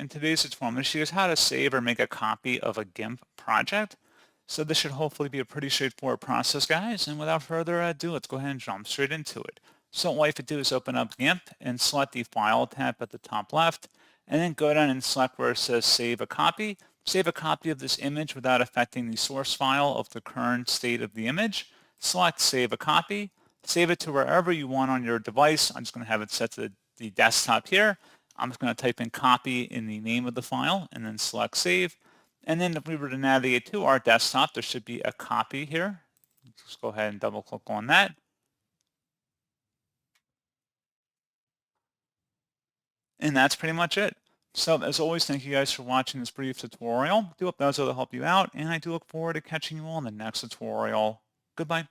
In today's tutorial, I'm going to show you guys how to save or make a copy of a GIMP project. So this should hopefully be a pretty straightforward process, guys. And without further ado, let's go ahead and jump straight into it. So what you have to do is open up GIMP and select the File tab at the top left, and then go down and select where it says Save a Copy. Save a copy of this image without affecting the source file of the current state of the image. Select Save a Copy. Save it to wherever you want on your device. I'm just going to have it set to the desktop here. I'm just going to type in copy in the name of the file and then select save. And then if we were to navigate to our desktop, there should be a copy here. Just go ahead and double click on that. And that's pretty much it. So as always, thank you guys for watching this brief tutorial. I do hope that was able to help you out, and I do look forward to catching you all in the next tutorial. Goodbye.